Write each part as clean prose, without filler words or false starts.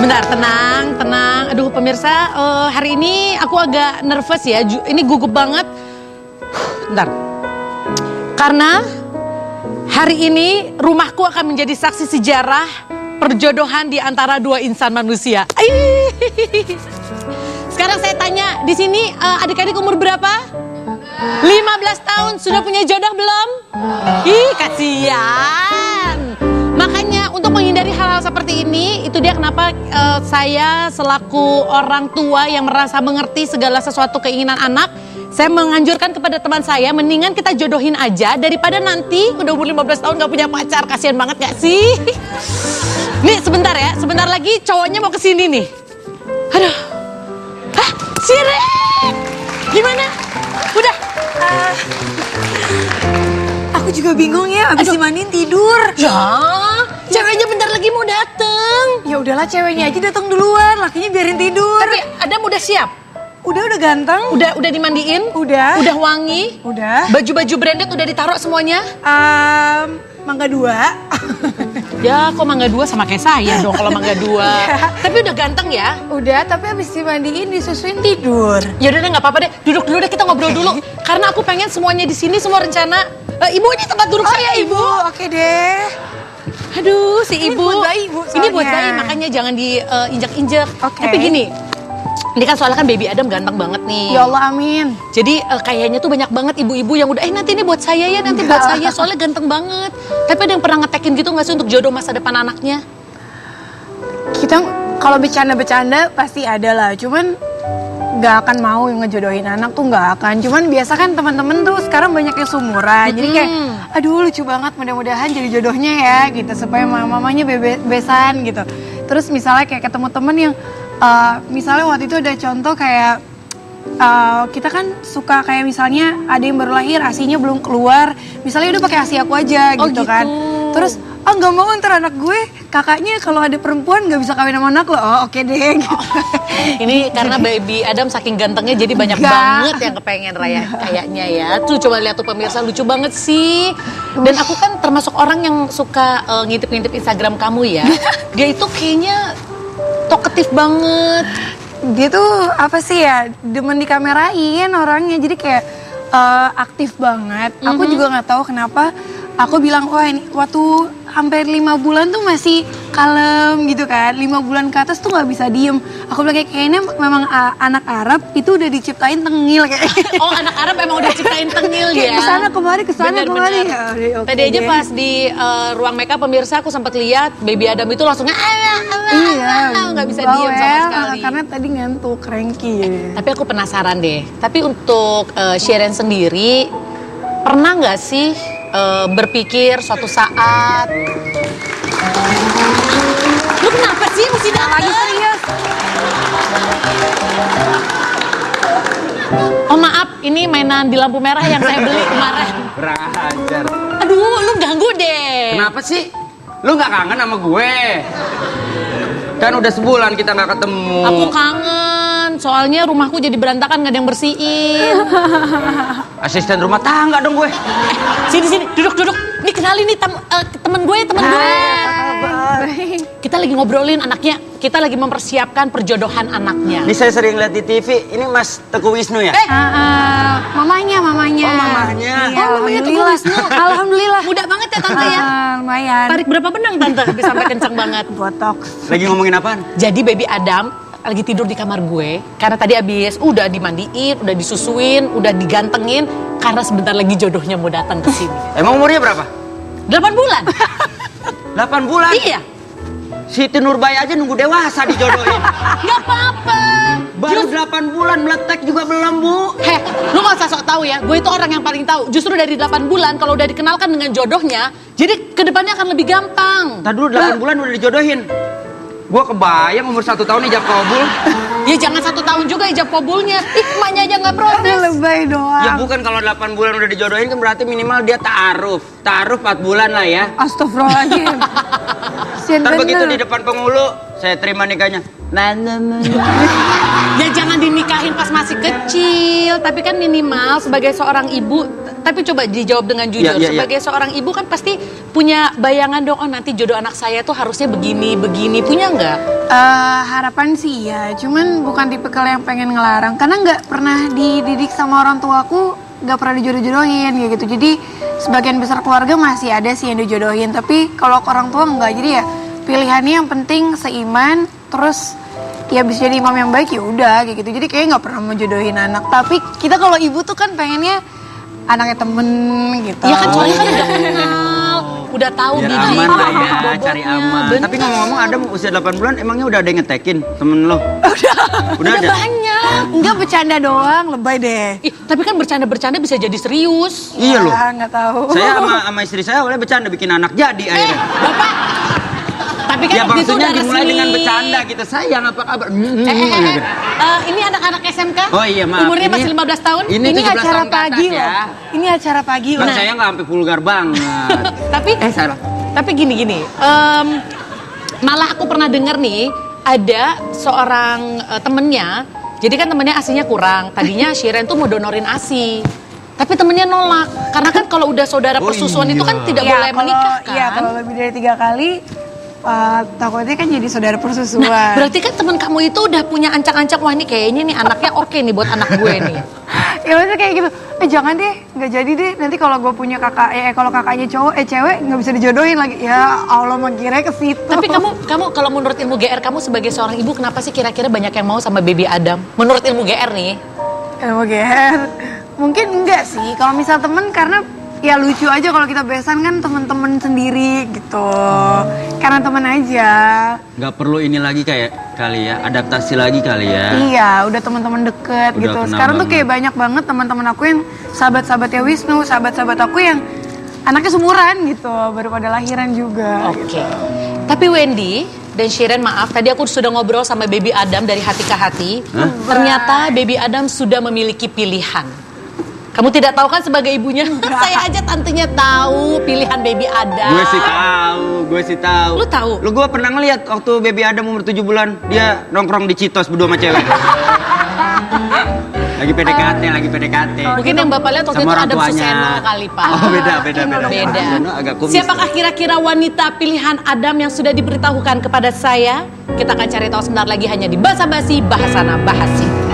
Sebentar, tenang, tenang. Aduh pemirsa, hari ini aku agak nervous ya. Ini gugup banget. Bentar. Karena hari ini rumahku akan menjadi saksi sejarah perjodohan di antara dua insan manusia. Sekarang saya tanya, di sini adik-adik umur berapa? 15 tahun, sudah punya jodoh belum? Ih, kasihan. Makanya untuk menghindari hal-hal seperti ini, itu dia kenapa saya selaku orang tua yang merasa mengerti segala sesuatu keinginan anak, saya menganjurkan kepada teman saya, mendingan kita jodohin aja daripada nanti udah umur 15 tahun gak punya pacar. Kasihan banget gak sih? Nih sebentar ya, sebentar lagi cowoknya mau kesini nih. Aduh. Hah? Sirek! Gimana? Udah? Aku juga bingung ya, abis dimandiin tidur. Ya, ceweknya bentar lagi mau dateng. Ya udahlah, ceweknya aja datang duluan, lakinya biarin tidur. Tapi Adam udah siap? Udah ganteng. Udah dimandiin? Udah. Udah wangi? Udah. Baju-baju branded udah ditaruh semuanya? Mangga 2. Ya, kok Mangga 2 sama kayak saya dong kalau Mangga 2. Tapi udah ganteng ya? Udah, tapi abis dimandiin disusuin tidur. Ya udah deh, nggak apa-apa deh. Duduk dulu deh, kita ngobrol dulu. Karena aku pengen semuanya di sini, semua rencana. Ibu, ini tempat duduk saya, Ibu. Oke deh. Aduh, si Ini Ibu. buat bayi, Bu, Ini buat soalnya. bayi, makanya jangan diinjak-injak. Oke. Tapi gini, ini kan soalnya kan baby Adam ganteng banget nih. Ya Allah, amin. Jadi kayaknya tuh banyak banget ibu-ibu yang udah, nanti ini buat saya ya, nanti buat saya. Soalnya ganteng banget. Tapi ada yang pernah ngetekin gitu gak sih untuk jodoh masa depan anaknya? Kita kalau bercanda-bercanda pasti ada lah, cuman nggak akan mau yang ngejodohin anak tuh nggak akan. Cuman biasa kan teman-teman tuh sekarang banyak yang sumuran, jadi kayak aduh lucu banget, mudah-mudahan jadi jodohnya ya gitu, supaya mamanya besan gitu. Terus misalnya kayak ketemu temen yang misalnya waktu itu ada contoh kayak kita kan suka kayak misalnya ada yang baru lahir ASI-nya belum keluar, misalnya udah pakai ASI aku aja gitu kan. Terus nggak mau ntar anak gue kakaknya kalau ada perempuan nggak bisa kawin sama anak lo. Oh oke deh gitu. Ini karena baby Adam saking gantengnya jadi banyak banget yang kepengen Raya kayaknya ya. Tuh coba lihat tuh pemirsa, lucu banget sih. Dan aku kan termasuk orang yang suka ngintip-ngintip Instagram kamu ya. Dia itu kayaknya talkative banget. Dia tuh apa sih ya, demen dikamerain orangnya, jadi kayak aktif banget. Aku juga nggak tahu kenapa. Aku bilang, wah ini waktu hampir 5 bulan tuh masih kalem gitu kan. 5 bulan ke atas tuh nggak bisa diem. Aku bilang kayaknya memang anak Arab itu udah diciptain tengil kayak. Oh, anak Arab emang udah ciptain tengil ya. Kesana kemari, kesana kemari. Ya, tadi aja pas di ruang makeup pemirsa aku sempat lihat baby Adam itu langsung nggak bisa diem sama sekali. Karena tadi ngantuk, cranky. Tapi aku penasaran deh. Tapi untuk Sharon sendiri pernah nggak sih berpikir suatu saat, lu kenapa sih mesti datang? Lagi serius. Oh maaf, ini mainan di lampu merah yang saya beli kemarin. Kurang ajar. Aduh, lu ganggu deh. Kenapa sih? Lu nggak kangen sama gue? Kan udah sebulan kita nggak ketemu. Aku kangen, soalnya rumahku jadi berantakan, gak ada yang bersihin. Asisten rumah tangga dong gue. Sini, duduk. Nih kenalin nih temen gue. Kita lagi ngobrolin anaknya, kita lagi mempersiapkan perjodohan anaknya. Ini saya sering lihat di TV, ini Mas Teguh Wisnu ya? Mamanya. Oh mamanya. Iya, alhamdulillah. Alhamdulillah. Mudah banget ya tante ya. Lumayan. Tarik berapa benang tante? Sampai kenceng banget. Botox. Lagi ngomongin apaan? Jadi baby Adam lagi tidur di kamar gue karena tadi abis udah dimandiin, udah disusuin, udah digantengin karena sebentar lagi jodohnya mau datang ke sini. Emang umurnya berapa? 8 bulan. 8 bulan? Iya. Siti Nurbaya aja nunggu dewasa dijodohin. Gak apa-apa. Baru 8 bulan meletek juga belum, Bu. Lu gak usah sok tahu ya. Gue itu orang yang paling tahu. Justru dari 8 bulan kalau udah dikenalkan dengan jodohnya, jadi kedepannya akan lebih gampang. Tadi dulu 8 bulan udah dijodohin. Gue kebayang umur 1 tahun ijab kabul. Ya jangan 1 tahun juga ijab kabulnya. Emaknya aja gak protes. Lebay doang. Ya bukan, kalau 8 bulan udah dijodohin kan berarti minimal dia ta'aruf. Ta'aruf 4 bulan lah ya. Astagfirullahaladzim. Ntar begitu di depan penghulu, saya terima nikahnya. Ya jangan dinikahin pas masih kecil. Tapi kan minimal sebagai seorang ibu tapi coba dijawab dengan jujur. Iya. Sebagai seorang ibu kan pasti punya bayangan dong, oh nanti jodoh anak saya tuh harusnya begini, punya nggak? Harapan sih ya, cuman bukan tipikal yang pengen ngelarang. Karena nggak pernah dididik sama orang tuaku, nggak pernah dijodoh-jodohin kayak gitu. Jadi sebagian besar keluarga masih ada sih yang dijodohin. Tapi kalau orang tua nggak, jadi ya pilihannya yang penting seiman, terus ya bisa jadi imam yang baik ya udah kayak gitu. Jadi kayaknya nggak pernah mau jodohin anak. Tapi kita kalau ibu tuh kan pengennya anaknya temen gitu. Iya kan, soalnya kan udah kenal, udah tahu Biar bibit, aman lah ya, bobotnya. cari aman. Bener. Tapi ngomong-ngomong Adam usia 8 bulan, emangnya udah ada yang ngetekin temen lo? Udah ada? banyak. Enggak, bercanda doang, lebay deh. Ih, tapi kan bercanda-bercanda bisa jadi serius. Iya loh. Ya, nggak tahu. Saya sama istri saya oleh bercanda bikin anak jadi akhirnya. Bapak, tapi kan Ya waktu itu maksudnya udah dimulai resmi. dengan bercanda gitu. Sayang apa kabar? Ini anak-anak SMK? Oh iya, maaf. Umurnya Ini- masih 15 tahun? Ini Ini 17 acara tahun ke atas pagi ya. loh. Ini acara pagi Kan loh. saya nggak sampai vulgar banget. Tapi Salah. tapi gini, malah aku pernah dengar nih ada seorang temennya. Jadi kan temennya asinya kurang. Tadinya Shiren tuh mau donorin asi. Tapi temennya nolak. Karena kan kalau udah saudara Oh persusuan itu kan iya. tidak Iya, boleh menikah kan. Iya, kalau lebih dari 3 kali, takutnya kan jadi saudara persusuan. Berarti kan teman kamu itu udah punya ancang-ancang, wah ini kayaknya nih anaknya oke nih buat anak gue nih. Ya maksudnya kayak gitu, jangan deh, nggak jadi deh. Nanti kalau gue punya kakak, kalau kakaknya cowok, cewek nggak bisa dijodohin lagi. Ya Allah, mengira ke situ. Tapi kamu kalau menurut ilmu GR kamu sebagai seorang ibu, kenapa sih kira-kira banyak yang mau sama baby Adam? Menurut ilmu GR nih. GR, mungkin enggak sih. Kalau misal temen, karena ya lucu aja kalau kita besan kan temen-temen sendiri gitu. Karena temen aja. Nggak perlu ini lagi kayak kali ya, adaptasi lagi kali ya. Iya, udah teman-teman deket Udah gitu. kenal Sekarang tuh banget. kayak banyak banget teman-teman aku yang sahabat-sahabatnya Wisnu, sahabat-sahabat aku yang anaknya sumuran gitu, baru pada lahiran juga. Oke. Tapi Wendy dan Shiren, maaf, tadi aku sudah ngobrol sama baby Adam dari hati ke hati. Ternyata baby Adam sudah memiliki pilihan. Kamu tidak tahu kan sebagai ibunya? Saya aja tantenya tahu pilihan baby Adam. Gue sih tahu. Lu tahu? Lu gue pernah ngeliat waktu baby Adam umur 7 bulan, dia nongkrong di Citos berdua sama cewek. lagi PDKT. Mungkin yang Bapak lihat waktu Sama itu orang Adam tuanya. Suseno kali, Pak. Oh, beda. Beda. Suseno agak kumis. Siapakah kira-kira wanita pilihan Adam yang sudah diberitahukan kepada saya? Kita akan cari tahu sebentar lagi hanya di Basa Basi Bahasana Bahasi.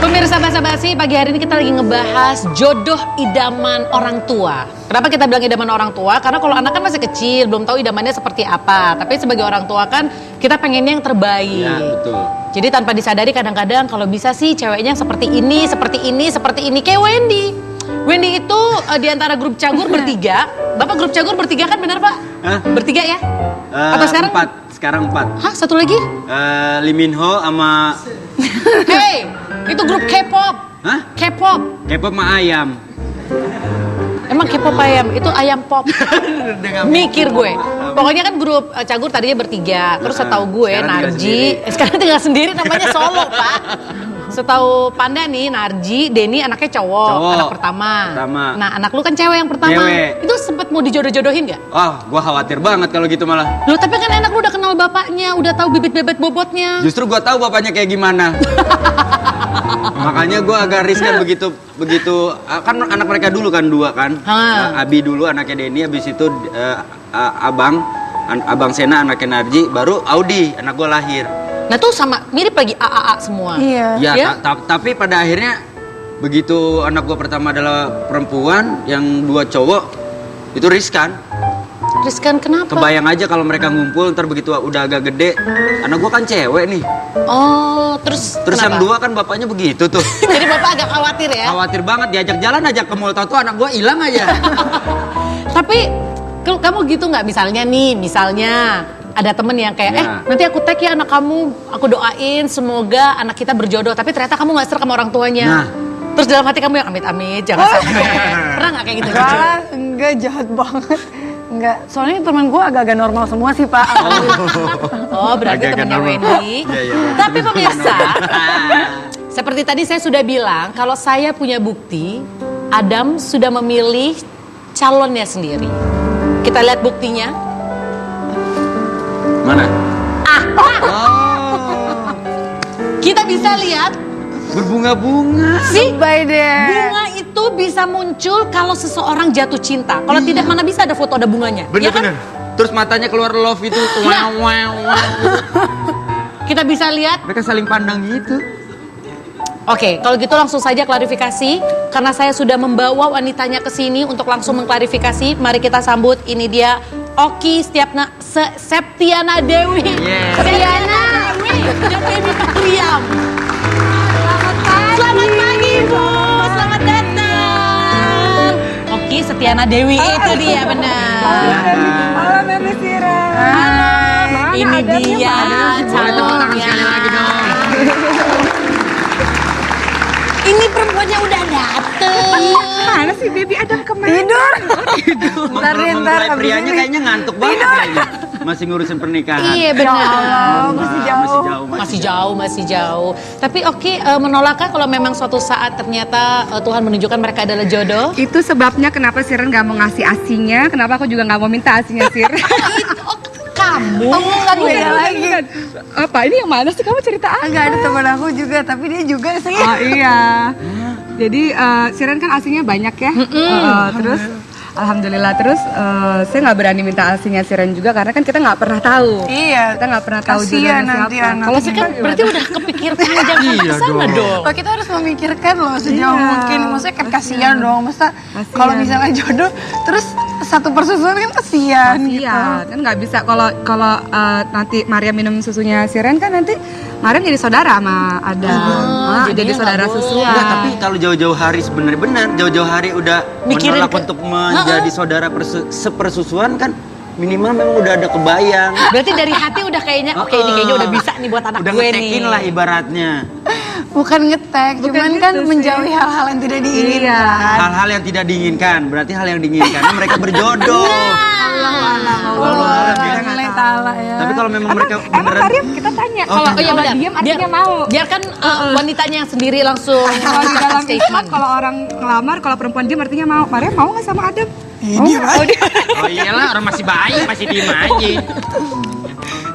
Pemirsa Basa Basi, pagi hari ini kita lagi ngebahas jodoh idaman orang tua. Kenapa kita bilang idaman orang tua? Karena kalau anak kan masih kecil, belum tahu idamannya seperti apa. Tapi sebagai orang tua kan kita pengennya yang terbaik. Ya, betul. Jadi tanpa disadari kadang-kadang kalau bisa sih ceweknya yang seperti ini. Kayak Wendy. Wendy itu di antara grup cagur bertiga. Bapak grup cagur bertiga kan benar Pak? Hah? Bertiga ya? Atau sekarang? 4. Sekarang 4. Hah, satu lagi? Lee Min Ho sama Hey, itu grup K-pop. Hah? K-pop. K-pop sama ayam. Emang K-pop ayam? Itu ayam pop. Mikir gue. Pokoknya kan grup cagur tadinya bertiga. Terus setahu gue Sekarang tinggal Narji. sendiri. Sekarang tinggal sendiri namanya solo, Pak. Setahu Panda nih, Narji, Denny anaknya cowok, anak pertama. Nah, anak lu kan cewek yang pertama. Cewek. Itu sempet mau dijodoh-jodohin nggak? Gua khawatir banget kalau gitu malah. Loh, tapi kan anak lu udah kenal bapaknya, udah tahu bibit-bibit bobotnya. Justru gua tahu bapaknya kayak gimana. Makanya gua agak riskan begitu kan anak mereka dulu kan 2 kan. Abi dulu anaknya Denny, habis itu Abang Sena anaknya Narji, baru Audi anak gua lahir. Nah, tuh sama mirip lagi AAA semua. Iya. Ya, Ya? tapi pada akhirnya begitu anak gua pertama adalah perempuan, yang 2 cowok, itu riskan. Riskan kenapa? Kebayang aja kalau mereka ngumpul, ntar begitu udah agak gede, anak gua kan cewek nih. Oh, terus Yang kenapa? 2 kan bapaknya begitu tuh. Jadi Bapak agak khawatir ya? Khawatir banget, diajak jalan aja ke mall, tau anak gua hilang aja. Tapi kalau kamu gitu nggak, misalnya ada temen yang kayak, Ya. nanti aku tag ya anak kamu, aku doain semoga anak kita berjodoh. Tapi ternyata kamu nggak serak sama orang tuanya. Nah. Terus dalam hati kamu yang amit-amit, jangan sampai. Pernah nggak kayak gitu? jujur? Enggak, jahat banget. Enggak, soalnya teman gue agak-agak normal semua sih Pak. Oh, berarti Agak-agak temannya normal. Wendy. Iya. Tapi pemirsa, seperti tadi saya sudah bilang, kalau saya punya bukti, Adam sudah memilih calonnya sendiri. Kita lihat buktinya. Mana? Oh, kita bisa lihat Berbunga-bunga. sih. Bye deh. Bunga itu bisa muncul kalau seseorang jatuh cinta. Kalau tidak, mana bisa ada foto ada bunganya. Ya kan? Bener-bener. Terus matanya keluar love itu. Nah. Wow. Kita bisa lihat. Mereka saling pandang gitu. Oke, kalau gitu langsung saja klarifikasi. Karena saya sudah membawa wanitanya ke sini untuk langsung mengklarifikasi. Mari kita sambut, ini dia Oki Septiana Dewi. Yeah. Septiana Dewi dan Baby Priam. Selamat pagi Bu, selamat datang. Oki Septiana Dewi itu dia benar. Halo Mami Sira. Ini dia Boleh tepuk tangan calonnya. sekali lagi dong. Ini perempuannya udah dateng. Mana sih baby Adam kemana? Tidur. Ntar deh, ntar Mempelai abis prianya ini. kayaknya ngantuk banget kayaknya. Masih ngurusin pernikahan. Iya benar. Masih jauh. Masih jauh. Tapi Oki menolakkah kalau memang suatu saat ternyata Tuhan menunjukkan mereka adalah jodoh? Itu sebabnya kenapa Siren gak mau ngasih asinya, kenapa aku juga gak mau minta asinya Sir. Kamu? Kan beda lagi. Apa ini yang mana sih kamu cerita apa? Enggak ada teman aku juga, tapi dia juga sih. Oh iya. Jadi Siren kan asinya banyak ya. Terus alhamdulillah terus saya nggak berani minta asinya Siren juga karena kan kita nggak pernah tahu. Iya. Kita nggak pernah tahu Kasihan jodohnya nanti siapa. anak. Kalau Sih kan berarti udah kepikir panjang sampai Iya ke sana dong. dong. Oh, kita harus memikirkan loh sejauh Iya. mungkin. Maksudnya kan kasihan dong. Masa Kasihan. kalau misalnya jodoh terus satu persusuan kan kasihan gitu. Iya, kan nggak bisa kalau nanti Maria minum susunya Siren kan nanti Maria jadi saudara sama Adam. jadinya Jadi saudara nggak boleh. susuan. Enggak, tapi kalau jauh-jauh hari sebenarnya benar, jauh-jauh hari udah Mikirin menolak ke- untuk menjadi saudara sepersusuan kan minimal memang udah ada kebayang. Berarti dari hati udah kayaknya oke ini kayaknya udah bisa nih buat anak Udah gue nih. ngetekin lah ibaratnya. Bukan ngetek, Bukan cuman gitu kan sih. menjauhi hal-hal yang tidak diinginkan. Iya. Hal-hal yang tidak diinginkan, berarti hal yang diinginkan mereka berjodoh. Nilai ta'ala ya. Tapi kalau memang mereka Emang beneran Maria kita tanya Oh, kalau iya kalau benar. diam artinya mau. Biarkan wanitanya yang sendiri langsung Kalau di mengucapkan dalam Islam statement. kalau orang ngelamar kalau perempuan diam artinya mau. Maria mau nggak sama Adam? Dia Oh iyalah orang masih bayi, masih diem aja.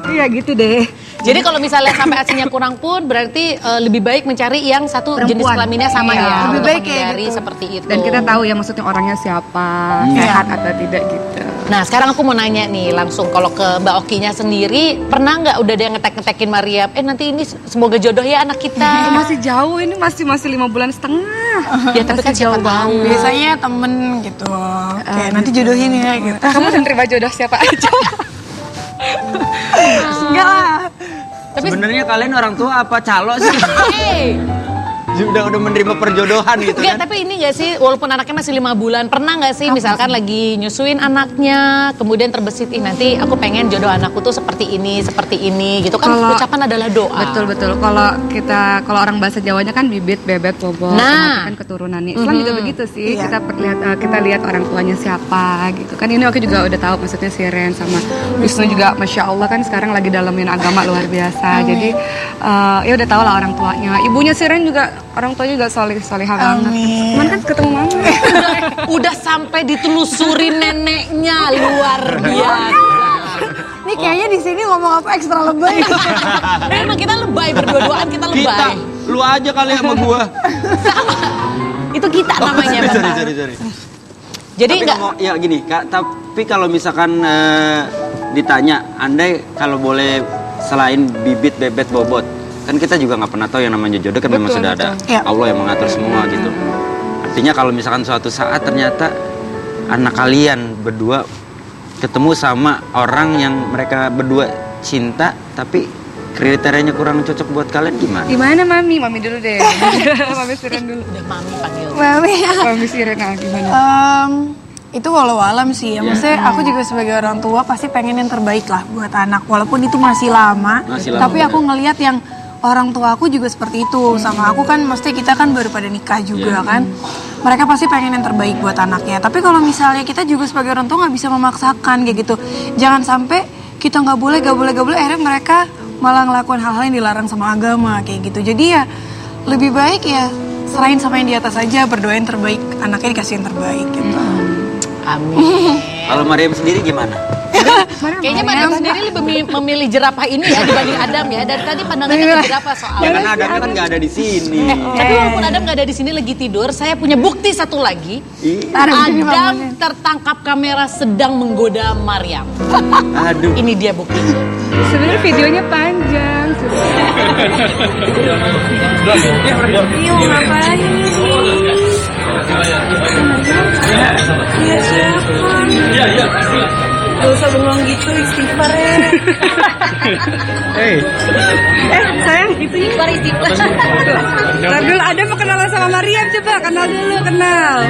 Iya gitu deh. Jadi kalau misalnya sampai asinya kurang pun berarti lebih baik mencari yang satu jenis Perempuan. kelaminnya sama Iya. ya. Lebih untuk baik kayak menghindari gitu. seperti itu. Dan kita tahu ya maksudnya orangnya siapa, sehat atau tidak gitu. Nah sekarang aku mau nanya nih langsung kalau ke Mbak Okinya sendiri pernah nggak udah ada yang ngetek-ngetekin Maria? Nanti ini semoga jodoh ya anak kita. Masih jauh ini masih 5 bulan setengah. Ya tapi kan siapa tahu. biasanya temen gitu. Kayak nanti jodohin ya gitu. Kamu udah terima jodoh siapa aja? Enggak lah. Tapi Sebenarnya kalian orang tua apa calo sih? hey, udah menerima perjodohan gitu enggak, kan? tapi ini nggak sih walaupun anaknya masih 5 bulan pernah nggak sih misalkan lagi nyusuin anaknya kemudian terbesit nanti aku pengen jodoh anakku tuh seperti ini gitu kan Kalau- ucapan adalah doa. Betul. Kalau orang bahasa Jawanya kan bibit, bebet, bobot, Nah. kan keturunannya. Islam juga begitu sih. Iya. Kita lihat orang tuanya siapa gitu. Kan ini aku juga udah tahu maksudnya Siren sama Wisnu juga Masya Allah kan sekarang lagi dalamin agama luar biasa. Jadi ya udah tahu lah orang tuanya. Ibunya Siren juga orang tuanya juga solihah banget. Amin. Cuman kan ketemu mama. Udah sampai ditelusuri neneknya luar biasa. Ini kayaknya di sini ngomong apa ekstra lebay. Memang kita lebay berdua-duaan kita Kita, lebay. lu aja kali sama gua. Itu kita namanya. Bapak. Sorry. Jadi Tapi enggak ya gini, Kak, tapi kalau misalkan ditanya, andai kalau boleh selain bibit, bebet, bobot, kan kita juga nggak pernah tahu yang namanya jodoh kan memang sudah ada Iya. Allah yang mengatur semua gitu. Artinya kalau misalkan suatu saat ternyata anak kalian berdua ketemu sama orang yang mereka berdua cinta, tapi kriterianya kurang cocok buat kalian gimana? Gimana Mami? Mami dulu deh. Mami Siren dulu. udah mami panggil. Mami ya. Mami Siren gimana? Itu walau alam sih ya. Maksudnya aku juga sebagai orang tua pasti pengen yang terbaik lah buat anak. Walaupun itu masih lama. Masih lama, Tapi aku ngelihat yang orang tua aku juga seperti itu. Sama aku kan mesti kita kan baru pada nikah juga kan. mereka pasti pengen yang terbaik buat anaknya. Tapi kalau misalnya kita juga sebagai orang tua nggak bisa memaksakan kayak gitu. Jangan sampai kita nggak boleh, akhirnya mereka malah ngelakuin hal-hal yang dilarang sama agama kayak gitu. Jadi ya lebih baik ya serahin sama yang di atas aja, berdoain terbaik, anaknya dikasih yang terbaik gitu. Amin. Kalau Mariam sendiri gimana? Kayaknya Mariam sendiri lebih memilih jerapah ini ya dibanding Adam ya. Dari tadi pandangannya ke jerapah soalnya. Ya karena Adam kan nggak ada di sini. Tapi walaupun Adam nggak ada di sini lagi tidur, saya punya bukti satu lagi. Adam tertangkap kamera sedang menggoda Mariam. Aduh. Ini dia buktinya. Sebenarnya videonya panjang. Iya, ngapain? Gak usah bengong gitu, istighfar ya. Sayang, itu istighfar. Radul, ada mau kenalan sama Mariam, coba kenal dulu, kenal.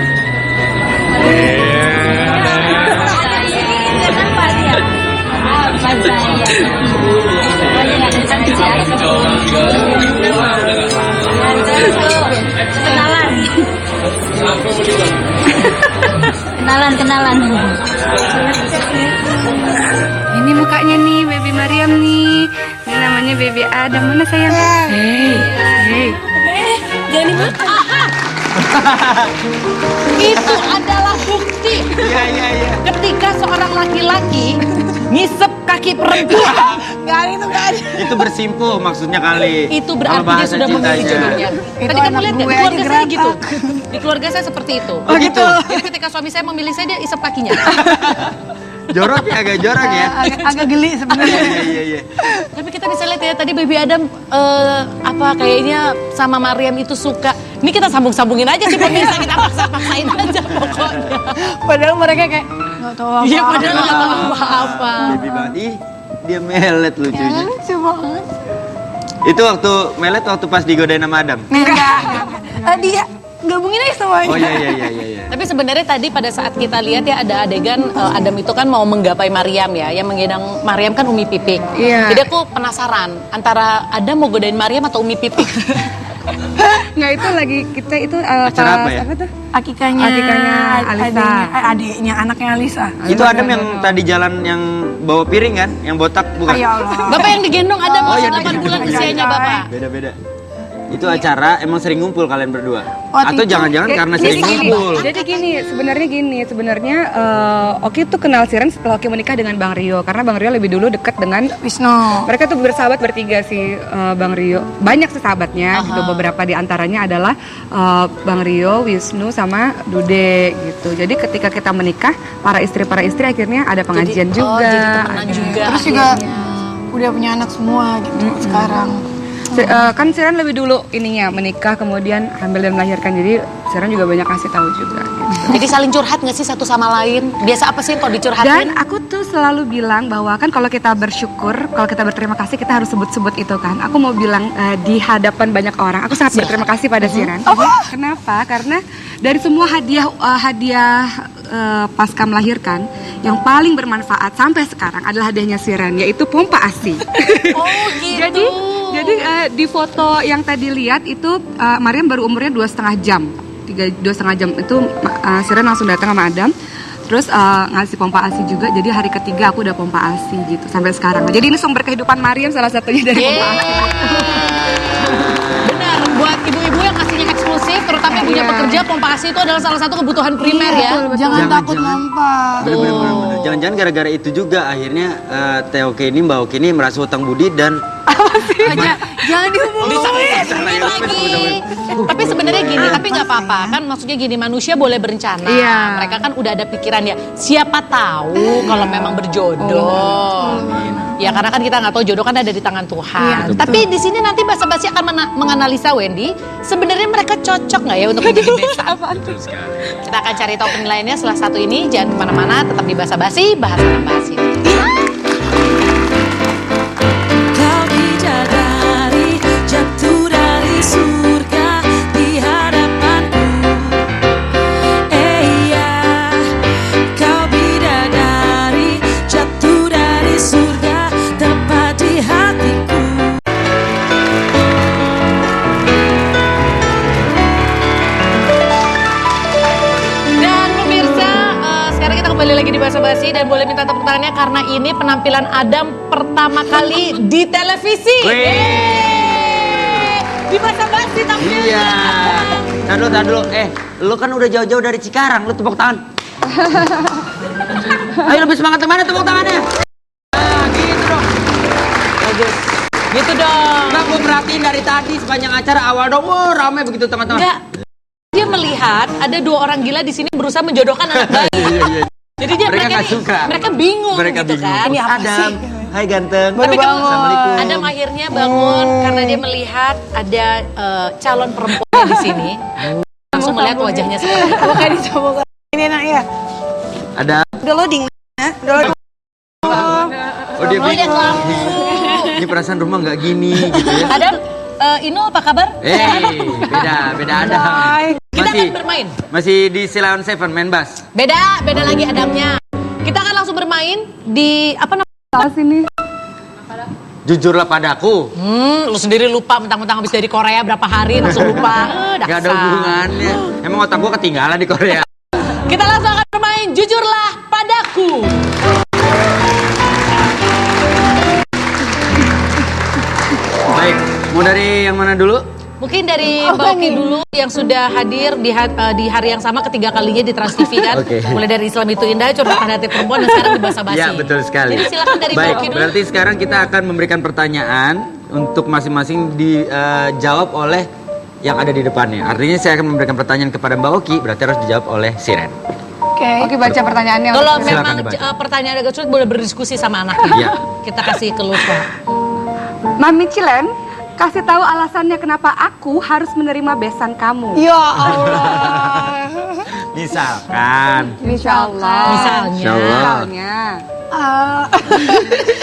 Kenalan. Ini mukanya nih, baby Mariam nih. Ini namanya baby Adam. Mana sayang? Hey. Itu adalah bukti. Iya. Ketika seorang laki-laki ngisep kaki perempuan, Itu bersimpuh maksudnya kali. itu Kalau berarti dia bahasa sudah memilih cintanya. jodohnya. Tadi kamu lihat nggak? Di gue keluarga aja saya gitu. geratak. Di keluarga saya seperti itu. Oh gitu. Jadi ketika suami saya memilih saya, dia isep kakinya. Jorok ya, agak jorok ya. Agak geli sebenarnya. Iya. Tapi kita bisa lihat ya, tadi baby Adam kayaknya sama Mariam itu suka. Ini kita sambung-sambungin aja sih pemirsa, kita paksa-paksain aja pokoknya. Padahal mereka kayak nggak tahu apa. Iya padahal nggak tahu apa-apa. Baby banget. Ih, dia melet lucunya. Lucu banget. Itu waktu melet waktu pas digodain sama Adam. Enggak. Dia gabungin aja semuanya. Oh iya. Tapi sebenarnya tadi pada saat kita lihat ya ada adegan Adam itu kan mau menggapai Mariam ya, yang menggendong Mariam kan Umi Pipik. Iya. Jadi aku penasaran antara Adam mau godain Mariam atau Umi Pipik. Nggak, itu lagi kita itu Acara apa ya? Apa tuh? Akikahnya Alisa. adiknya, anaknya Alisa. Itu Adam yang tadi jalan yang bawa piring kan? Yang botak bukan? Ya Allah. Bapak yang digendong Adam Oh, masih yang 8 bulan digendong. usianya Bapak. Beda-beda. Itu acara emang sering ngumpul kalian berdua? Oh, Atau itu. jangan-jangan karena Jadi sering ngumpul? Jadi sebenarnya Oki tuh kenal Siren setelah Oki menikah dengan Bang Rio, karena Bang Rio lebih dulu dekat dengan Wisnu. mereka tuh bersahabat bertiga sih, Bang Rio. Banyak sih sahabatnya, gitu. Beberapa di antaranya adalah Bang Rio, Wisnu, sama Dude gitu. Jadi ketika kita menikah, para istri akhirnya ada pengajian juga. Jadi temenan juga. Terus juga udah punya anak semua gitu sekarang. Kan Siren lebih dulu ininya menikah, kemudian hamil dan melahirkan. Jadi Siren juga banyak kasih tahu juga. Gitu. Jadi saling curhat nggak sih satu sama lain? Biasa apa sih kalau dicurhatin? Dan aku tuh selalu bilang bahwa kan kalau kita bersyukur, kalau kita berterima kasih, kita harus sebut-sebut itu kan. Aku mau bilang di hadapan banyak orang, aku sangat berterima kasih pada Siren. Kenapa? Karena dari semua hadiah pasca melahirkan, yang paling bermanfaat sampai sekarang adalah hadiahnya Siren, yaitu pompa ASI. Oh gitu. Jadi di foto yang tadi lihat itu Mariam baru umurnya 2,5 jam. 2,5 jam itu Siren langsung datang sama Adam. Terus ngasih pompa ASI juga. Jadi hari ketiga aku udah pompa ASI gitu sampai sekarang. Jadi ini sumber kehidupan Mariam salah satunya dari pompa ASI. Benar, buat ibu-ibu yang aslinya eksklusif, terutama yang punya pekerja, pompa ASI itu adalah salah satu kebutuhan primer ya. Jangan takut nampak. Bener-bener. Jangan-jangan gara-gara itu juga akhirnya Teo ini, Mbak Oki ini merasa hutang budi dan Jangan dihubungin. Lagi. Tapi sebenarnya gini, tapi nggak apa-apa kan, maksudnya gini, manusia boleh berencana. Iya. Mereka kan udah ada pikiran ya. Siapa tahu kalau memang berjodoh. Ya karena kan kita nggak tahu, jodoh kan ada di tangan Tuhan. Tapi di sini nanti basa-basi akan menganalisa Wendy, sebenarnya mereka cocok nggak ya untuk menjadi besan? Kita akan cari tahu penilaiannya setelah satu ini. Jangan kemana-mana, tetap di basa-basi, bahasan bahas ini. Kau bidadari jatuh dari surga di hadapanku. Iya, kau bidadari jatuh dari surga tepat di hatiku. basa-basi dan boleh minta tepuk tangannya karena ini penampilan Adam pertama kali di televisi. Di basa-basi tampilnya. Iya. Tar dulu. Lu kan udah jauh-jauh dari Cikarang, lu tepuk tangan. Ayo lebih semangat mana tepuk tangannya. Nah, gitu dong. Bagus. Gitu dong. Nah, gue perhatiin dari tadi sepanjang acara awal dong, rame begitu teman-teman. Enggak. Dia melihat ada 2 orang gila di sini berusaha menjodohkan anak bayi. Jadi dia Mereka nggak nih, suka. mereka bingung Mereka gitu bingung. kan. Ini apa Adam, sih? hai ganteng. Tapi kamu, Assalamualaikum. Adam akhirnya bangun karena dia melihat ada calon perempuan di sini. Langsung melihat wajahnya seperti itu. Bukan dicobok. Ini enak ya. Ada. Udah loading. Udah loading. Oh dia Oh, lihat bingung. lampu. Ini perasaan rumah nggak gini gitu ya. Adam, Inul apa kabar? Beda Adam. Kita akan bermain. Masih di Silaon Seven main bass. Beda lagi Adamnya. Kita akan langsung bermain di apa namanya? Salah sini. Jujurlah padaku. Lu sendiri lupa mentang-mentang habis dari Korea berapa hari langsung lupa. Gak ada hubungannya. Emang otak gua ketinggalan di Korea. Kita langsung akan bermain Jujurlah Padaku. Baik, mau dari yang mana dulu? Mungkin dari Mbak Oki dulu yang sudah hadir di hari yang sama ketiga kalinya di Trans TV kan. Oke. Mulai dari Islam Itu Indah, Curhatan Hati Perempuan, dan sekarang di Basa-Basi. Ya betul sekali. Jadi silakan dari Mbak Baik, Oki dulu. berarti sekarang kita akan memberikan pertanyaan untuk masing-masing dijawab oleh yang ada di depannya. Artinya saya akan memberikan pertanyaan kepada Mbak Oki, berarti harus dijawab oleh Siren. Oke, baca pertanyaannya. Kalau Silakan memang dibaca. pertanyaan agak sulit boleh berdiskusi sama anaknya. Iya. Kita kasih ke Lutfa. Mami Cilen, kasih tahu alasannya kenapa aku harus menerima besan kamu. Ya Allah. Misalkan. Insya Allah. Misalnya. Insya Allah. Misalnya.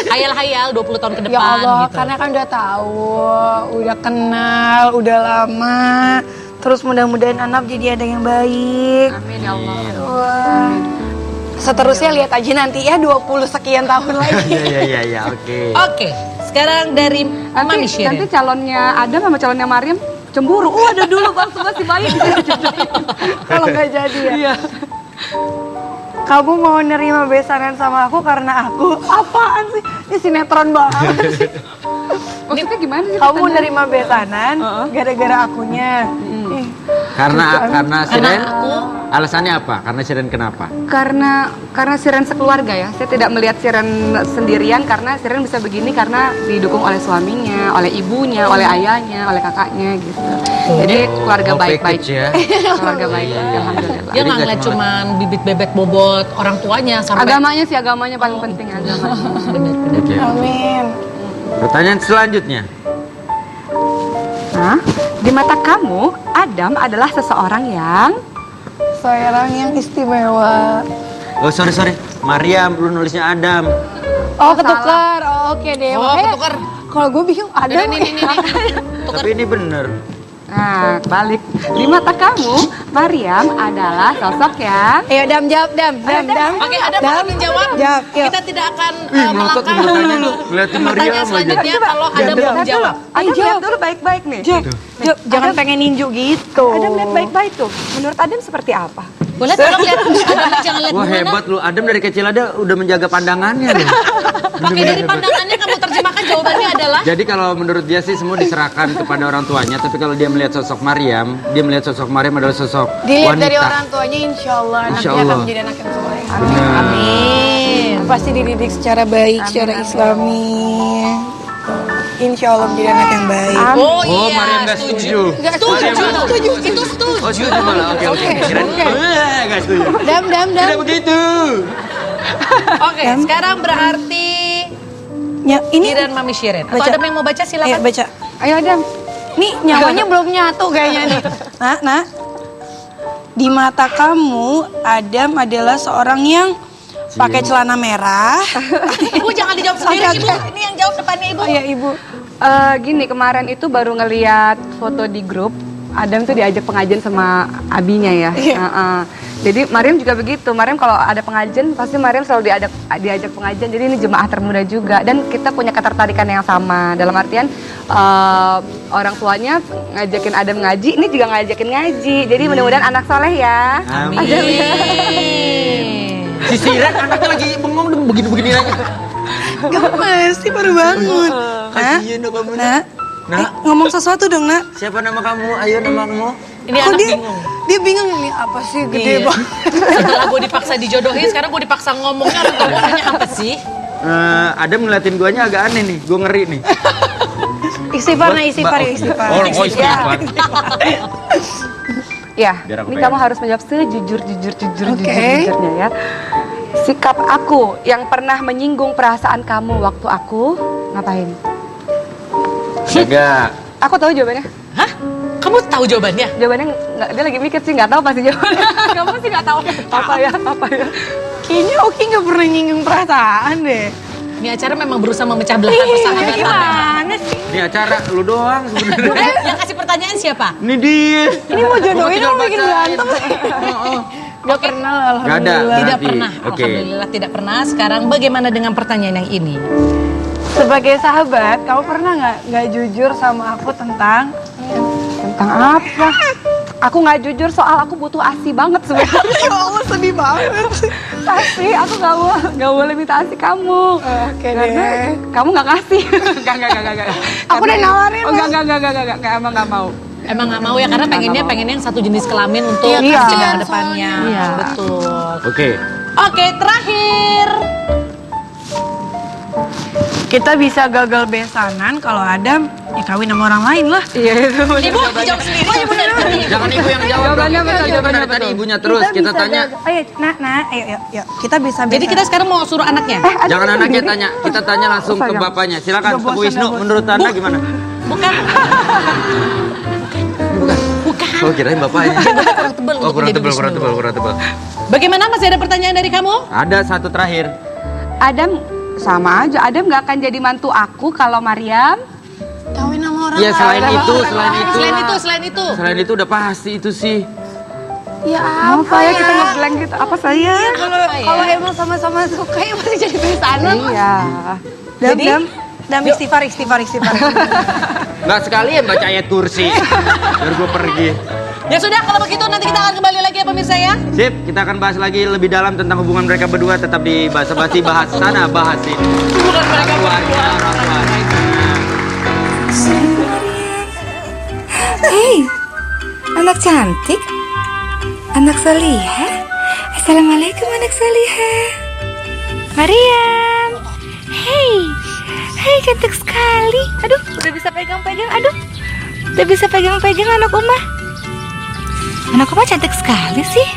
Hayal-hayal 20 tahun ke depan Ya Allah, gitu. karena kan udah tahu, udah kenal, udah lama. Terus mudah-mudahan anak jadi ada yang baik. Amin ya Allah. Wah. Seterusnya lihat aja nanti ya 20 sekian tahun lagi. Iya, oke. Oke, sekarang dari Mami Nanti Shirin. calonnya Adam sama calonnya Mariam cemburu. Ada dulu waktu masih bayi. Kalau nggak jadi ya. Iya. Kamu mau nerima besanan sama aku karena aku apaan sih? Ini sinetron banget sih. Maksudnya gimana sih? Kamu mau nerima besanan gara-gara akunya. Ih, Karena Siren, aku alasannya apa? Karena Siren kenapa? Karena Siren sekeluarga ya. Saya tidak melihat Siren sendirian karena Siren bisa begini karena didukung oleh suaminya, oleh ibunya, oleh ayahnya, oleh kakaknya gitu. Jadi keluarga Oh, baik-baik. package ya. Keluarga baik. Alhamdulillah. dia Jadi nggak nggak ngeliat cuma- cuman bibit bebek bobot orang tuanya sampai Agamanya paling penting agamanya. bener-bener. Oke. Amin. Pertanyaan selanjutnya. Hah? Di mata kamu, Adam adalah seseorang yang Seorang yang istimewa. Oh sorry, Mariam, lu nulisnya Adam. Oh, ketukar. Oh, oke deh. Oh, Makanya ketukar. Kalau gue bingung ada Udah, nih. Tukar. Tapi ini bener. Nah, balik. Di mata kamu, Mariam adalah sosok yang Ayo Dam jawab Dam. Oke, ada mau menjawab? Jawab, yuk. Kita tidak akan melotot melangkah matanya. dulu. Ngeliatin Pertanyaan Mariam aja. selanjutnya kalau ada belum menjawab. Adam lihat dulu baik-baik nih. Jangan pengen ninju gitu. Adam lihat baik-baik tuh. Menurut Adam seperti apa? Boleh tolong lihat, Adam jangan lihat Wah gimana. hebat lu, Adam dari kecil ada udah menjaga pandangannya nih. Pakai dari pandangannya kamu terjemahkan jawabannya adalah Jadi kalau menurut dia sih semua diserahkan kepada orang tuanya, tapi kalau dia melihat sosok Mariam, dia melihat sosok Mariam adalah sosok Dilihat wanita. dari orang tuanya, insya Allah Insya anaknya Allah. akan menjadi anak yang soleh. Amin. Pasti dididik secara baik, secara Islami. Insya Allah menjadi anak yang baik. Oh, Oh, iya, Mariam gak setuju. Nggak Setuju, setuju. itu setuju. Oh setuju malah, oke. Kirain, gak setuju. Dam. Tidak begitu. Oke, sekarang berarti Ya, ini dan Mami Shirin. Atau Baca. ada yang mau baca Ayo silakan. baca. Ayo Adam. Nih nyawanya belum nyatu kayaknya nih. Nak. Di mata kamu, Adam adalah seorang yang pakai celana merah. Ibu jangan dijawab sendiri, Oke, Ibu. oke. Ini yang jawab depannya Ibu. Oh ya Ibu. Gini, kemarin itu baru ngeliat foto di grup. Adam tuh diajak pengajian sama abinya ya. Jadi Mariam juga begitu. Mariam kalau ada pengajian pasti Mariam selalu diajak pengajian. Jadi ini jemaah termuda juga dan kita punya ketertarikan yang sama. Dalam artian orang tuanya ngajakin Adam ngaji, ini juga ngajakin ngaji. Jadi mudah-mudahan anak soleh ya. Amin. Adam ya. Si Siren anaknya lagi bengong begini-begini aja. Gemes sih baru bangun. Kasian dong kamu. Nak, Nak, ngomong sesuatu dong, Nak. siapa nama kamu? Ayo namamu. Ini Kok anak dia, bingung. dia bingung nih apa sih gede Iya. banget. Setelah gue dipaksa dijodohin, sekarang gue dipaksa ngomongnya. Orang tua ngomongnya apa sih? Adam ngeliatin guanya agak aneh nih, gue ngeri nih. Istighfar, nah istighfar, istighfar. Oh, istighfar. Ya, Biar aku ini pegang. kamu harus menjawab sejujurnya Oke. ya. Sikap aku yang pernah menyinggung perasaan kamu waktu aku ngapain? Enggak. Aku tahu jawabannya. Hah? Kamu tahu jawabannya? Jawabannya nggak, dia lagi mikir sih, nggak tahu pasti jawabannya. Kamu sih nggak tahu apa ya. Kayaknya Oki nggak pernah nyinggung perasaan deh. Ini acara memang berusaha memecah belahan persahabatan. Gimana sih? Ini acara lu doang sebenarnya. Yang kasih pertanyaan siapa? Ini dia. Ini mau jodohin Gua apa bikin bacain. berantem? Gak pernah lah, Nggak ada. alhamdulillah. Tidak Berarti, pernah. oke. Alhamdulillah tidak pernah. Sekarang bagaimana dengan pertanyaan yang ini? Sebagai sahabat, kamu pernah nggak jujur sama aku tentang Tentang apa? Aku nggak jujur soal aku butuh ASI banget sebenarnya. Ya Allah sedih banget. Tapi aku nggak boleh minta ASI kamu. Oke Karena deh. kamu nggak kasih. Enggak. Aku udah nawarin, Oh, enggak, emang nggak mau. Emang nggak mau ya karena pengen yang satu jenis kelamin untuk Iya, mencegah kasihan ke depannya. Iya. Betul. Oke. Oke, terakhir. Kita bisa gagal besanan kalau Adam ya kawin sama orang lain lah. Iya itu. Ibu jawab sendiri. Oh, ibu dari tadi. Jangan ibu yang jawab. Jawabannya betul, Dari jawabannya tadi betul. ibunya terus kita tanya. Ayo, ayo. Kita bisa Jadi kita sekarang mau suruh anaknya. Jangan anaknya tanya, kita tanya langsung ke bapaknya. Silakan, Nggak Bu bosan, Wisnu. nggak bosan. Menurut Anda gimana? Bukan. Bukan. Oh, kirain bapaknya. Kurang tebel Oh, untuk kurang menjadi tebal, Wisnu. kurang tebal. Bagaimana, masih ada pertanyaan dari kamu? Ada satu terakhir. Adam sama aja. Adam nggak akan jadi mantu aku kalau Mariam. kawin sama orang Iya, selain lain. itu. Selain itu. Udah pasti itu sih. Ya Apa ya kita ngeblank gitu? Apa saya? Kalau Apa ya? kalau emang sama-sama suka ya masih jadi besanan. Iya. Dam, dam istighfar. Nggak sekalian baca ayat kursi. Biar gue pergi. Ya sudah, kalau begitu nanti kita akan kembali lagi ya pemirsa ya. Sip, kita akan bahas lagi lebih dalam tentang hubungan mereka berdua. Tetap di Basa-Basi, bahas sana, bahas ini. Hubungan mereka berdua. Hei, anak cantik, anak solihah. Assalamualaikum anak solihah. Mariam, hei cantik sekali. Aduh, udah bisa pegang-pegang. Aduh, udah bisa pegang-pegang anak Uma. Anak Uma cantik sekali sih.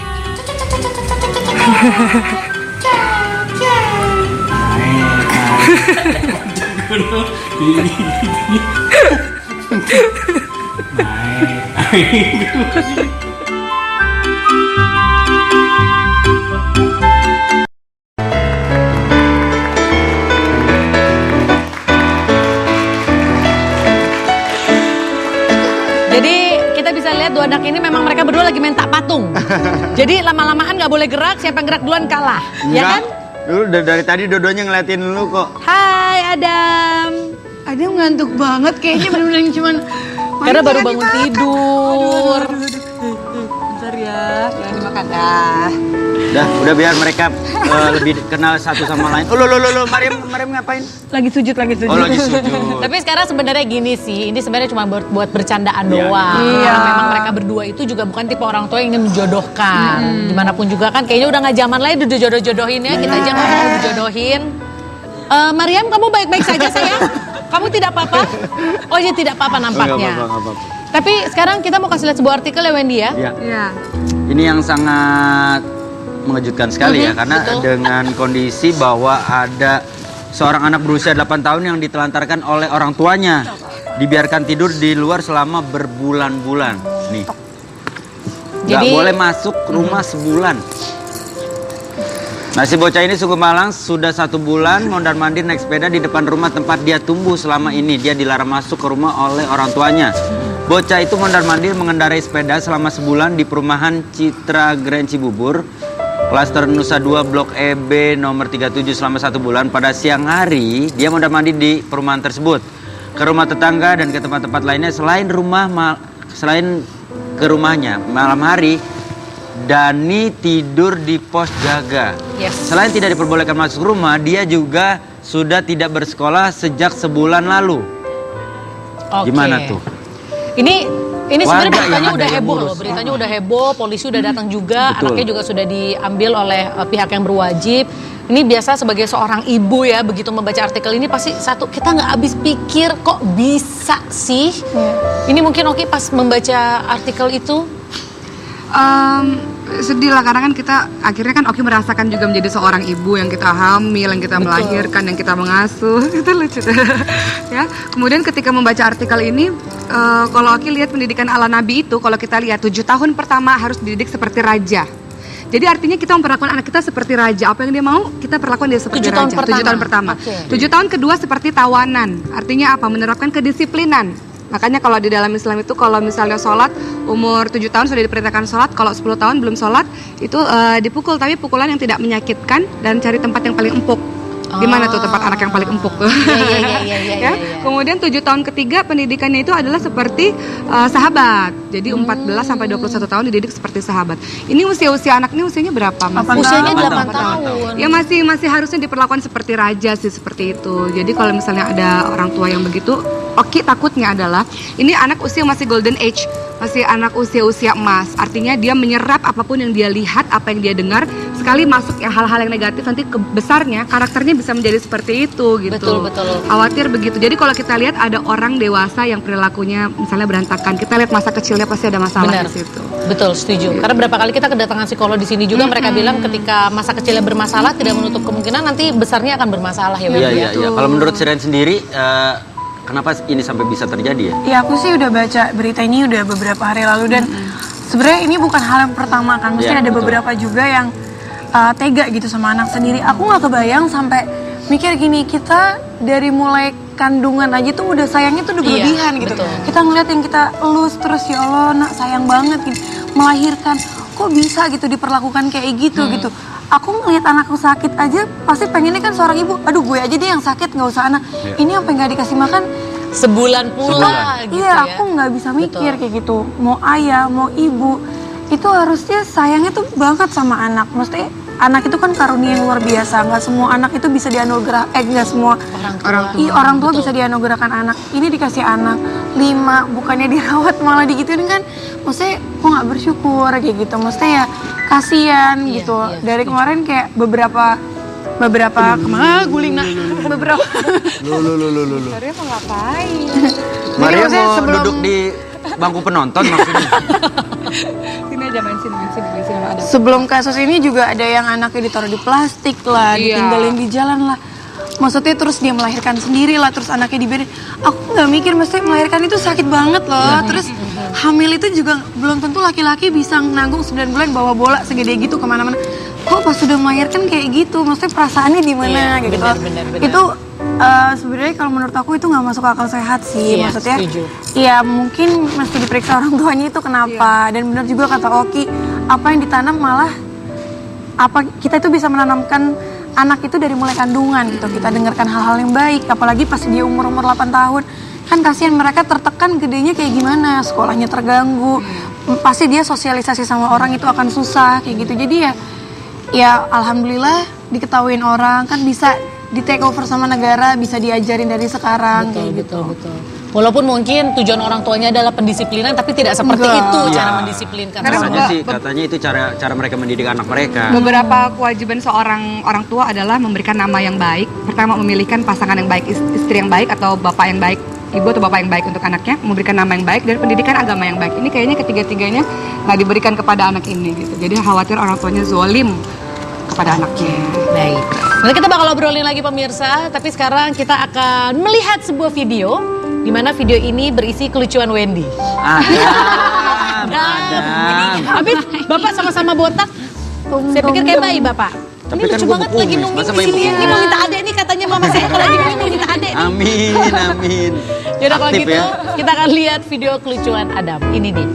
Jadi kita bisa lihat dua anak ini memang mereka berdua lagi main tak patung. Jadi lama-lamaan nggak boleh gerak, siapa yang gerak duluan kalah. Ya kan? Dulu dari tadi dua-duanya ngeliatin lu kok. Hai Adam. Adam ngantuk banget kayaknya bener-bener yang cuman Karena baru bangun tidur. Bentar ya, jangan dimakan dah. Udah biar mereka lebih kenal satu sama lain. Oh, lo, Mariam ngapain? lagi sujud. Oh, lagi sujud. Tapi sekarang sebenarnya gini sih, ini sebenarnya cuma buat bercandaan Iya. doang. Iya. Karena memang mereka berdua itu juga bukan tipe orang tua yang ingin menjodohkan. Dimanapun juga kan, kayaknya udah nggak zaman lain udah jodoh-jodohin ya. Kita aja nggak mau dijodohin. Mariam, kamu baik-baik saja sayang? Kamu tidak apa-apa? Oh iya tidak apa-apa nampaknya. Nggak apa-apa. Tapi sekarang kita mau kasih lihat sebuah artikel ya Wendy ya. Ya. Iya. Ini yang sangat mengejutkan sekali ya, karena betul. dengan kondisi bahwa ada seorang anak berusia 8 tahun yang ditelantarkan oleh orang tuanya, dibiarkan tidur di luar selama berbulan-bulan. Nih, nggak Jadi- boleh masuk rumah sebulan. Nah, si bocah ini sungguh malang, sudah 1 bulan mondar-mandir naik sepeda di depan rumah tempat dia tumbuh selama ini. Dia dilarang masuk ke rumah oleh orang tuanya. Bocah itu mondar-mandir mengendarai sepeda selama sebulan di perumahan Citra Grand Cibubur, Klaster Nusa 2 Blok EB nomor 37 selama 1 bulan. Pada siang hari, dia mondar-mandir di perumahan tersebut. Ke rumah tetangga dan ke tempat-tempat lainnya selain ke rumahnya. Malam hari, Dani tidur di pos jaga. Yes. Selain tidak diperbolehkan masuk rumah, dia juga sudah tidak bersekolah sejak sebulan lalu. Oke. Gimana tuh? Ini sebenarnya Warga beritanya yang udah ada yang heboh loh, ngurus. beritanya udah heboh, polisi udah datang juga, Betul. anaknya juga sudah diambil oleh pihak yang berwajib. Ini biasa sebagai seorang ibu ya, begitu membaca artikel ini pasti satu, kita nggak habis pikir kok bisa sih. Ini mungkin Oki pas membaca artikel itu, Sedih lah karena kan kita akhirnya kan Oki merasakan juga menjadi seorang ibu yang kita hamil, yang kita melahirkan, yang kita mengasuh. Itu lucu ya. Kemudian ketika membaca artikel ini, kalau Oki lihat pendidikan ala Nabi itu, kalau kita lihat 7 tahun pertama harus dididik seperti raja. Jadi artinya kita memperlakukan anak kita seperti raja. Apa yang dia mau, kita perlakukan dia seperti 7 tahun raja. pertama. 7 tahun pertama. Oke. 7 tahun kedua seperti tawanan. Artinya apa? Menerapkan kedisiplinan. Makanya kalau di dalam Islam itu kalau misalnya sholat umur 7 tahun sudah diperintahkan sholat, kalau 10 tahun belum sholat itu dipukul, tapi pukulan yang tidak menyakitkan dan cari tempat yang paling empuk. Di mana tuh tempat anak yang paling empuk tuh? Iya. Kemudian 7 tahun ketiga pendidikannya itu adalah seperti sahabat. Jadi 14 sampai 21 tahun dididik seperti sahabat. Ini usia anak ini usianya berapa, Mas? Usianya 8 8 tahun. Ya masih harusnya diperlakukan seperti raja sih, seperti itu. Jadi kalau misalnya ada orang tua yang begitu, Oki takutnya adalah ini anak usia masih golden age, masih anak usia emas. Artinya dia menyerap apapun yang dia lihat, apa yang dia dengar. Sekali masuk yang hal-hal yang negatif, nanti besarnya karakternya bisa menjadi seperti itu gitu. Betul. Khawatir begitu. Jadi kalau kita lihat ada orang dewasa yang perilakunya misalnya berantakan, kita lihat masa kecilnya pasti ada masalah Benar. di situ. Betul, setuju. Karena berapa kali kita kedatangan psikolog di sini juga, mereka bilang ketika masa kecilnya bermasalah tidak menutup kemungkinan nanti besarnya akan bermasalah ya. Wen? Iya. Kalau menurut Siren sendiri, kenapa ini sampai bisa terjadi ya? Ya aku sih udah baca berita ini udah beberapa hari lalu dan sebenarnya ini bukan hal yang pertama kan. Mesti Ya, ada betul. beberapa juga yang tega gitu sama anak sendiri. Aku nggak kebayang sampai mikir gini, kita dari mulai kandungan aja tuh udah sayangnya tuh udah Iya, berlebihan gitu. betul. Kita ngeliat yang kita elus terus, ya Allah nak sayang banget gitu. Melahirkan kok bisa gitu diperlakukan kayak gitu gitu. Aku ngeliat anakku sakit aja pasti pengennya kan seorang ibu, aduh gue aja deh yang sakit nggak usah anak. Ini sampai nggak dikasih makan. Sebulan pula gitu Iya, ya. aku nggak bisa mikir Betul. kayak gitu. Mau ayah, mau ibu, itu harusnya sayangnya tuh banget sama anak. Maksudnya anak itu kan karunia yang luar biasa. Nggak semua anak itu bisa nggak semua orang tua bisa dianugerahkan anak. Ini dikasih anak 5, bukannya dirawat malah digituin kan. Maksudnya kok nggak bersyukur kayak gitu. Maksudnya ya kasihan gitu. Dari kemarin kayak beberapa kemana guling nak beberapa Sebenarnya mau ngapain? Maria maksudnya mau sebelum- duduk di bangku penonton maksudnya? Sini aja main sini ada. sebelum kasus ini juga ada yang anaknya ditaruh di plastik lah, Iya. ditinggalin di jalan lah. Maksudnya terus dia melahirkan sendiri lah, terus anaknya dibiarin. Aku nggak mikir, maksudnya melahirkan itu sakit banget loh. Terus hamil itu juga belum tentu laki-laki bisa nanggung 9 bulan bawa bola segede gitu kemana-mana. Kok pas sudah melahirkan kayak gitu, maksudnya perasaannya di mana Iya, gitu. benar. Itu sebenarnya kalau menurut aku itu nggak masuk akal sehat sih. Iya, Maksudnya setuju. ya mungkin mesti diperiksa orang tuanya itu kenapa. Dan benar juga kata Oki, apa yang ditanam malah kita itu bisa menanamkan anak itu dari mulai kandungan gitu. Kita dengarkan hal-hal yang baik, apalagi pas dia umur 8 tahun. Kan kasihan mereka tertekan gedenya kayak gimana, sekolahnya terganggu. Pasti dia sosialisasi sama orang itu akan susah kayak gitu. Jadi ya alhamdulillah diketahuin orang, kan bisa di take over sama negara, bisa diajarin dari sekarang kayak gitu. Betul. Walaupun mungkin tujuan orang tuanya adalah pendisiplinan, tapi tidak seperti Enggak. itu Iya. cara mendisiplinkan Karena Katanya seseorang. sih, katanya itu cara mereka mendidik anak mereka. Beberapa kewajiban seorang orang tua adalah memberikan nama yang baik. Pertama, memilihkan pasangan yang baik, istri yang baik atau bapak yang baik, ibu atau bapak yang baik untuk anaknya, memberikan nama yang baik dan pendidikan agama yang baik. Ini kayaknya ketiga-tiganya nggak diberikan kepada anak ini gitu. Jadi khawatir orang tuanya zolim kepada anaknya. Baik. Nanti kita bakal obrolin lagi pemirsa, tapi sekarang kita akan melihat sebuah video di mana video ini berisi kelucuan Wendy. Adam. Habis Bapak sama-sama botak. Saya pikir kayak bayi Bapak. Tapi Ini kan lucu gua banget kumis, lagi nungging masa di bayi sini. kumis? Ini mau minta adek nih katanya mama saya kalau lagi nungging mau minta adek nih. Amin. Yaudah kalau Aktif gitu ya. kita akan lihat video kelucuan Adam. Ini dia.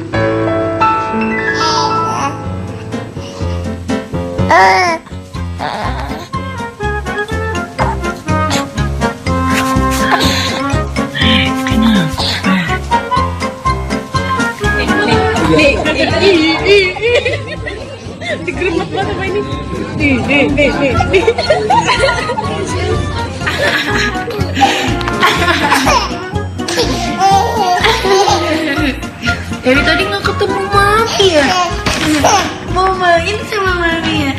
Dari tadi nggak ketemu Mami ya? Mau main sama Mami ya?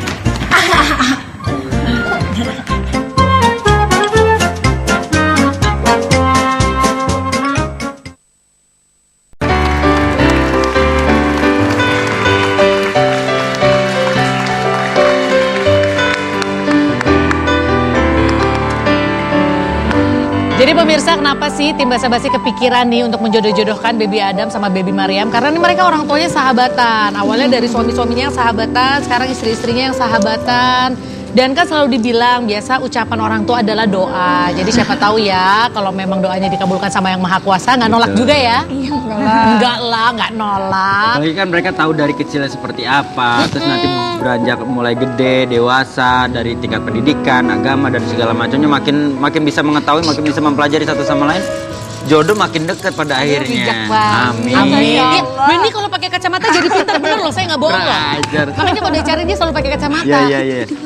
Jadi pemirsa, kenapa sih tim Basa Basi kepikiran nih untuk menjodoh-jodohkan Baby Adam sama Baby Mariam? Karena ini mereka orang tuanya sahabatan. Awalnya dari suami-suaminya yang sahabatan, sekarang istri-istrinya yang sahabatan. Dan kan selalu dibilang biasa ucapan orang tua adalah doa. Jadi siapa tahu ya kalau memang doanya dikabulkan sama Yang Maha Kuasa, nggak nolak juga ya? Iya, enggak lah. Nggak nolak. Apalagi kan mereka tahu dari kecilnya seperti apa, terus nanti beranjak mulai gede, dewasa, dari tingkat pendidikan, agama dan segala macamnya makin bisa mengetahui, makin bisa mempelajari satu sama lain. Jodoh makin dekat pada akhirnya. Bijak banget. Amin. Amin. Ya, Benny kalau pakai kacamata jadi pintar bener loh, saya nggak bohong loh. Belajar. Makanya kalau dicari dia selalu pakai kacamata. Iya.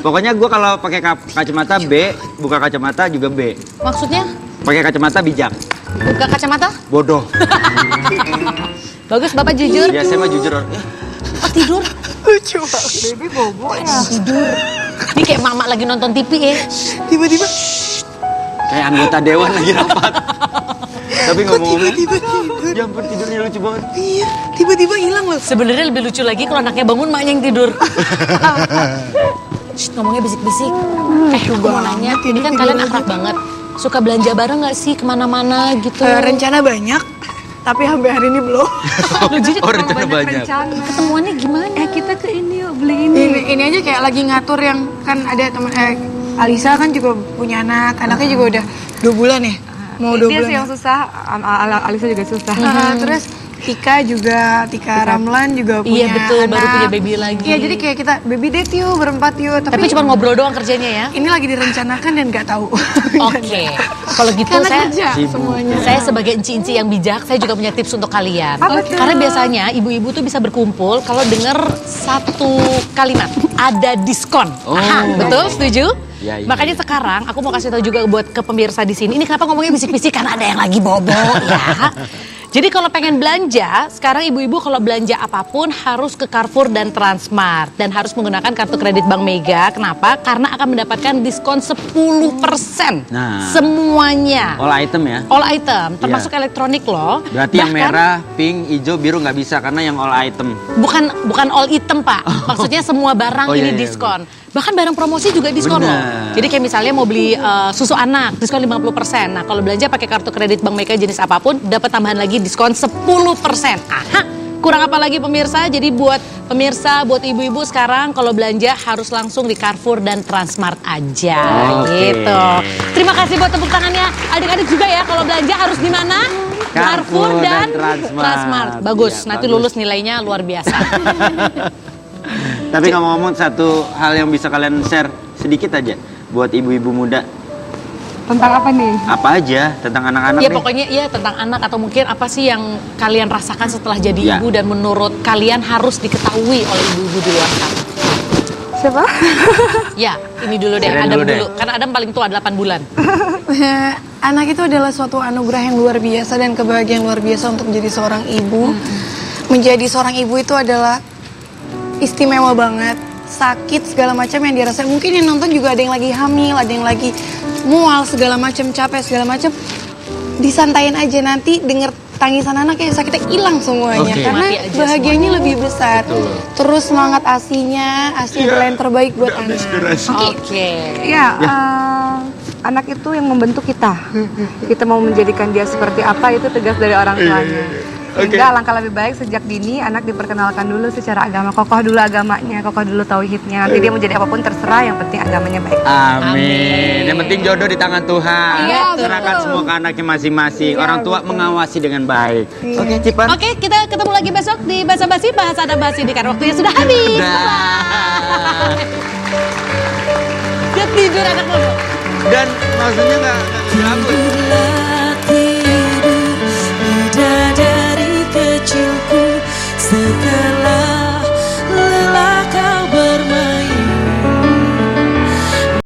Pokoknya gue kalau pakai kacamata B, buka kacamata juga B. Maksudnya Pakai kacamata bijak, buka kacamata? bodoh. Bagus, Bapak jujur. Ya saya mah jujur. Oh, tidur. Lucu banget. Baby bobo ya. Tidur. Ini kayak mama lagi nonton TV ya. Tiba-tiba. Kayak anggota dewan lagi rapat. Tapi ngomong-ngomong, Tiba-tiba tidur. ya ampun tidurnya lucu banget. Iya, tiba-tiba hilang loh. Sebenarnya lebih lucu lagi kalau anaknya bangun, maknya yang tidur. Shh, ngomongnya bisik-bisik. Aku mau nanya, ini kan kalian akrab banget. Suka belanja bareng nggak sih kemana-mana gitu? Rencana banyak, tapi sampai hari ini belum. Loh, jadi Oh rencana banyak. ketemuannya gimana? Kita ke ini yuk, beli ini. Ini aja kayak lagi ngatur yang kan ada teman Alisa kan juga punya anak, anaknya juga udah 2 bulan ya. Mau 2 Dia bulan. sih yang susah, Alisa juga susah. Terus Tika Ramlan juga punya Iya, betul, baru anak. punya baby lagi. Iya, jadi kayak kita baby date yuk, berempat yuk. Tapi cuma ngobrol doang kerjanya ya? ini lagi direncanakan dan nggak tahu. Oke, kalau gitu Karena saya kerja semuanya. Saya sebagai enci-enci yang bijak, saya juga punya tips untuk kalian. Apa tuh? Karena biasanya ibu-ibu tuh bisa berkumpul kalau dengar satu kalimat, ada diskon. Oh. Aha, betul, setuju? Ya, iya. Makanya sekarang aku mau kasih tahu juga buat ke pemirsa di sini. Ini kenapa ngomongnya bisik-bisik karena ada yang lagi bobo ya. Jadi kalau pengen belanja, sekarang ibu-ibu kalau belanja apapun harus ke Carrefour dan Transmart. Dan harus menggunakan kartu kredit Bank Mega. Kenapa? Karena akan mendapatkan diskon 10%. Nah. Semuanya. All item ya. All item, termasuk elektronik loh. Berarti yang Bahkan merah, pink, hijau, biru nggak bisa karena yang all item. bukan all item Pak. Maksudnya semua barang Oh, iya, ini iya, diskon. Bahkan barang promosi juga diskon loh. Benar. Jadi kayak misalnya mau beli susu anak, diskon 50%. Nah kalau belanja pakai kartu kredit Bank Mega jenis apapun, dapat tambahan lagi diskon 10%. Aha, kurang apa lagi pemirsa? Jadi buat pemirsa, buat ibu-ibu sekarang kalau belanja harus langsung di Carrefour dan Transmart aja. Oke. Gitu. Terima kasih buat tepuk tangannya. Adik-adik juga ya kalau belanja harus di mana? Carrefour dan Transmart. Bagus, Iya, nanti bagus. lulus nilainya luar biasa. Tapi ngomong-ngomong satu hal yang bisa kalian share sedikit aja buat ibu-ibu muda. Tentang apa nih? Apa aja tentang anak-anak Ya deh. pokoknya ya tentang anak atau mungkin apa sih yang kalian rasakan setelah jadi Ya. ibu dan menurut kalian harus diketahui oleh ibu-ibu di luar sana. Siapa? Ya, ini dulu deh, Siren Adam dulu deh. dulu. Karena Adam paling tua 8 bulan. Anak itu adalah suatu anugerah yang luar biasa dan kebahagiaan luar biasa untuk menjadi seorang ibu. Menjadi seorang ibu itu adalah istimewa banget. Sakit segala macam yang dirasain. Mungkin yang nonton juga ada yang lagi hamil, ada yang lagi mual segala macam, capek segala macam. Disantain aja, nanti denger tangisan anak yang sakitnya hilang semuanya. Oke. Karena Mati aja bahagianya lebih besar. Betul. Terus semangat asinya, asi adalah yang terbaik buat anak. Oke. Ya, anak itu yang membentuk kita. Kita mau menjadikan dia seperti apa itu tegas dari orang tuanya. Sehingga alangkah lebih baik sejak dini anak diperkenalkan dulu secara agama, kokoh dulu agamanya, kokoh dulu tauhidnya. Nanti dia mau jadi apapun terserah, yang penting agamanya baik. Amin. Yang penting jodoh di tangan Tuhan. Iya, Serahkan semua ke anaknya masing-masing. Orang tua mengawasi dengan baik. Oke, Cipan. Oke, kita ketemu lagi besok di Basa Basi, bahas Adam Basi di karena waktunya sudah habis. Dah. Dia tidur anak mama. Dan maksudnya nggak gabut.